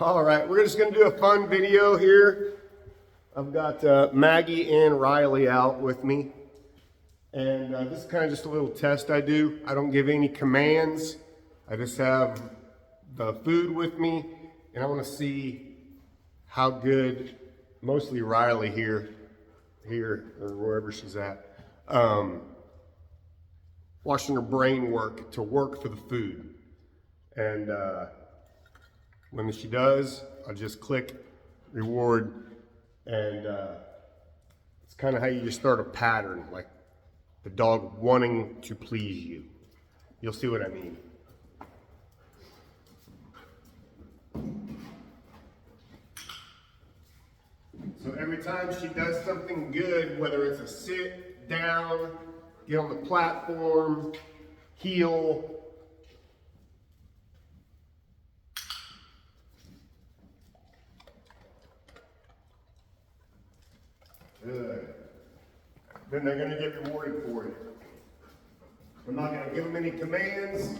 All right, we're just gonna do a fun video here. I've got Maggie and Riley out with me. And this is kind of just a little test I do. I don't give any commands. I just have the food with me, and I want to see how good, mostly Riley here or wherever she's at, watching her brain work to work for the food. And when she does, I'll just click reward, and it's kind of how you just start a pattern, like the dog wanting to please you. You'll see what I mean. So every time she does something good, whether it's a sit, down, get on the platform, heel, good, then they're gonna get rewarded for it. I'm not gonna give them any commands.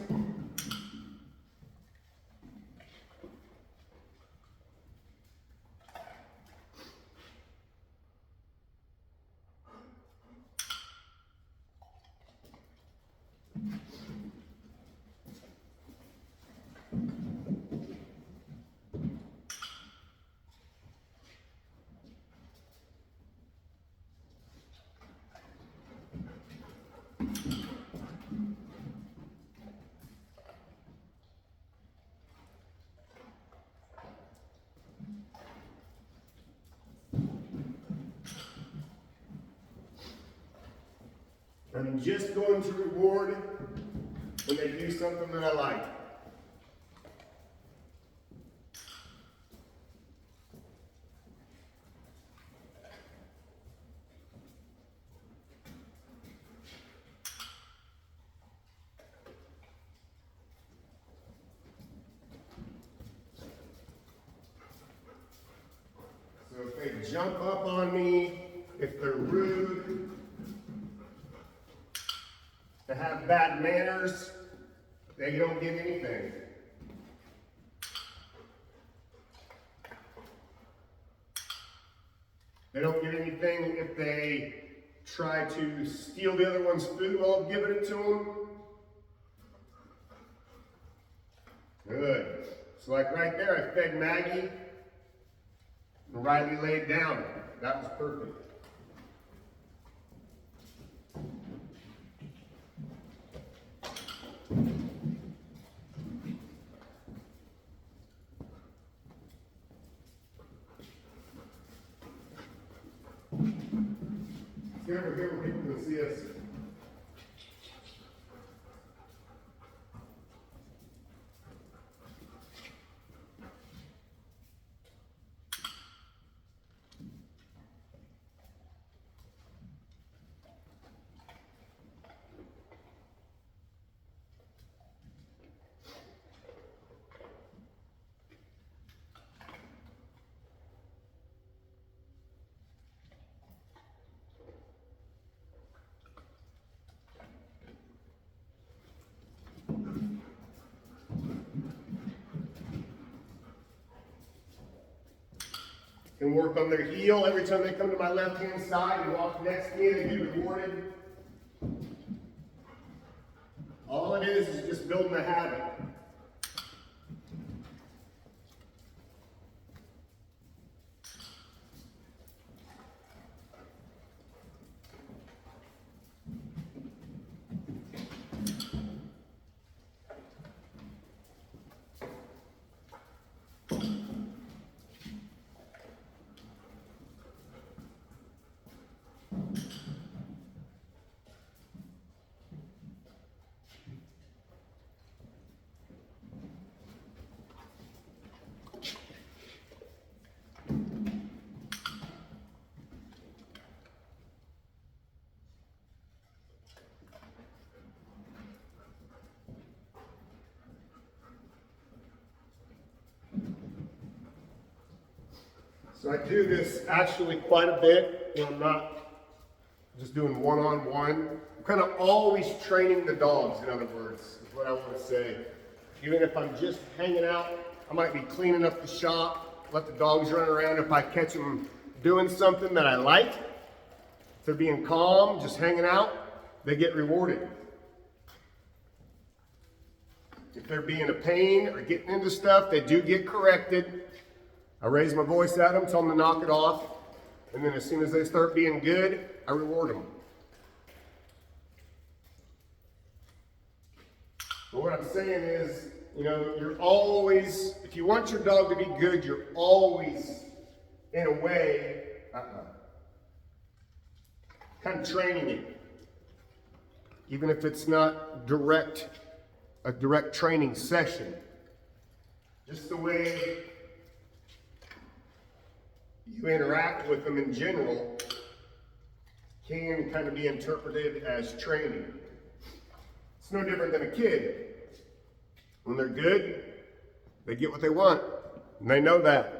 I'm just going to reward when they do something that I like. So if they jump up on me, if they're rude, to have bad manners, they don't get anything. They don't get anything if they try to steal the other one's food while I'm giving it to them. Good. So like right there, I fed Maggie, and Riley laid down. That was perfect. Get over here where people can see us. And work on their heel every time they come to my left-hand side and walk next to me, they get rewarded. All it is just building a habit. So I do this actually quite a bit when I'm not just doing one-on-one. I'm kind of always training the dogs, in other words, is what I want to say. Even if I'm just hanging out I might be cleaning up the shop, let the dogs run around. If I catch them doing something that I like, if they're being calm, just hanging out, they get rewarded. If they're being a pain or getting into stuff, they do get corrected. I raise my voice at them, tell them to knock it off, and then as soon as they start being good, I reward them. But what I'm saying is, you know, you're always, if you want your dog to be good, you're always, in a way, kind of training it. Even if it's not a direct training session. Just the way you interact with them in general can kind of be interpreted as training. It's no different than a kid. When they're good, they get what they want, and they know that.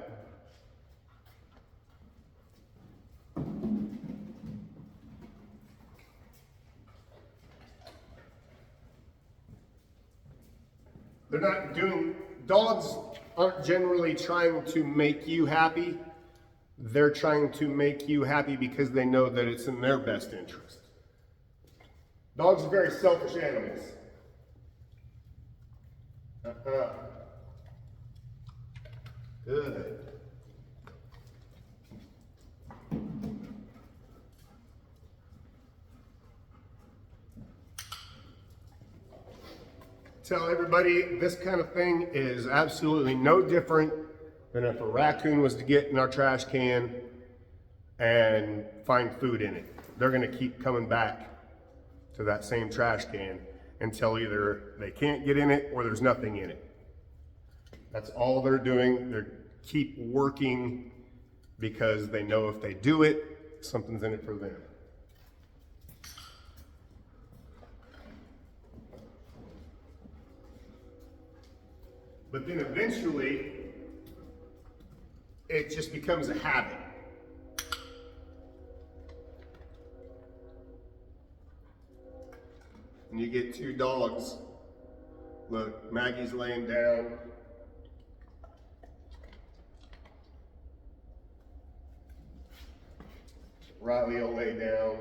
Dogs aren't generally trying to make you happy. They're trying to make you happy because they know that it's in their best interest. Dogs are very selfish animals. Good. Tell everybody this kind of thing is absolutely no different than if a raccoon was to get in our trash can and find food in it. They're going to keep coming back to that same trash can until either they can't get in it or there's nothing in it. That's all they're doing. They keep working because they know if they do it, something's in it for them. But then eventually, it just becomes a habit. And you get two dogs. Look, Maggie's laying down. Riley will lay down.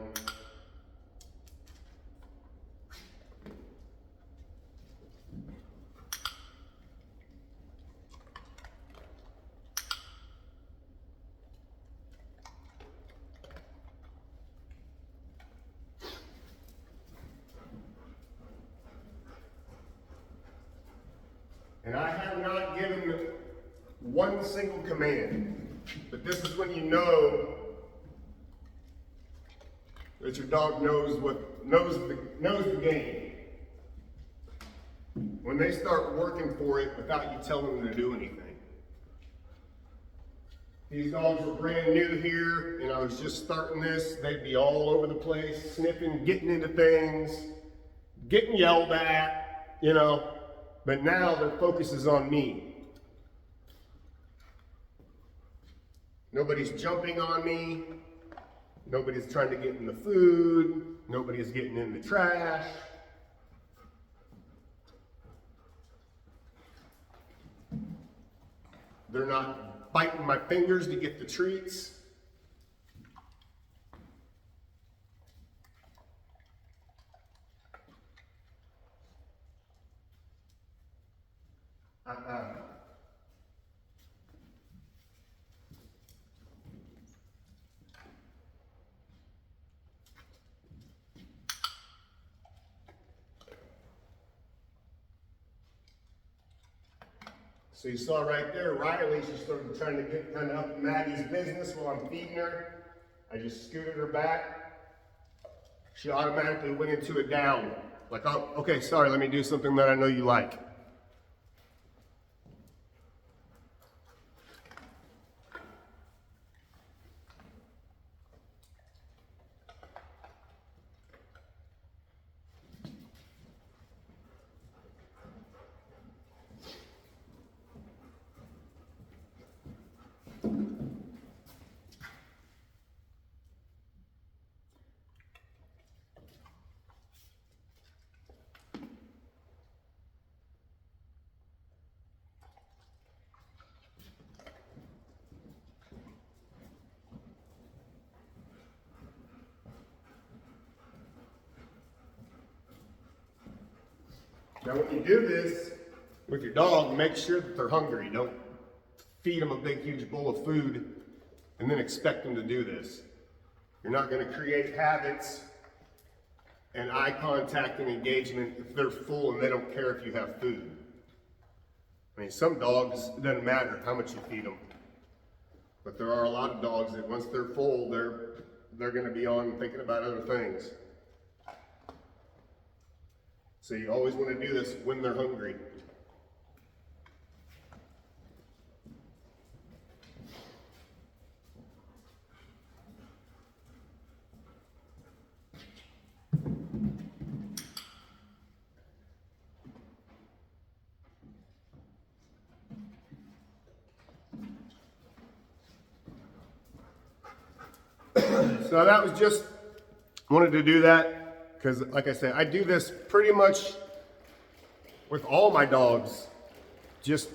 And I have not given one single command, but this is when you know that your dog knows the game. When they start working for it without you telling them to do anything. These dogs were brand new here, and I was just starting this. They'd be all over the place, sniffing, getting into things, getting yelled at, you know. But now their focus is on me. Nobody's jumping on me. Nobody's trying to get in the food. Nobody's getting in the trash. They're not biting my fingers to get the treats. So you saw right there, Riley, she started trying to get kind of up Maggie's business while I'm feeding her. I just scooted her back. She automatically went into a down. Like, oh, okay, sorry, let me do something that I know you like. Now when you do this with your dog, make sure that they're hungry. Don't feed them a big, huge bowl of food and then expect them to do this. You're not going to create habits and eye contact and engagement if they're full and they don't care if you have food. I mean, some dogs, it doesn't matter how much you feed them. But there are a lot of dogs that once they're full, they're going to be on thinking about other things. So you always want to do this when they're hungry. So that was just, wanted to do that because like I said, I do this pretty much with all my dogs, just,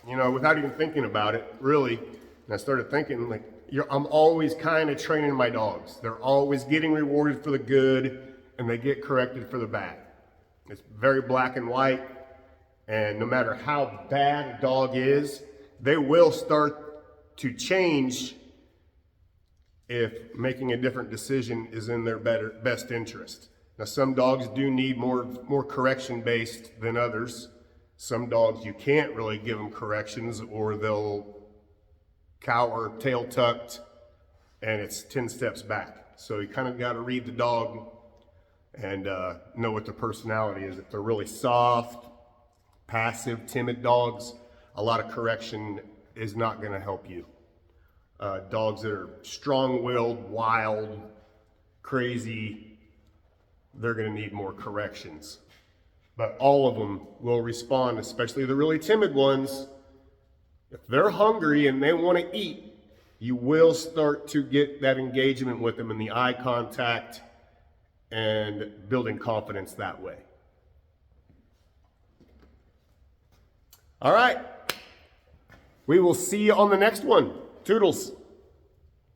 you know, without even thinking about it, really. And I started thinking like, I'm always kind of training my dogs. They're always getting rewarded for the good and they get corrected for the bad. It's very black and white. And no matter how bad a dog is, they will start to change if making a different decision is in their best interest. Now, some dogs do need more correction-based than others. Some dogs, you can't really give them corrections or they'll cower, tail tucked, and it's 10 steps back. So you kind of got to read the dog and know what their personality is. If they're really soft, passive, timid dogs, a lot of correction is not going to help you. Dogs that are strong-willed, wild, crazy, they're going to need more corrections. But all of them will respond, especially the really timid ones. If they're hungry and they want to eat, you will start to get that engagement with them in the eye contact and building confidence that way. All right. We will see you on the next one. Toodles.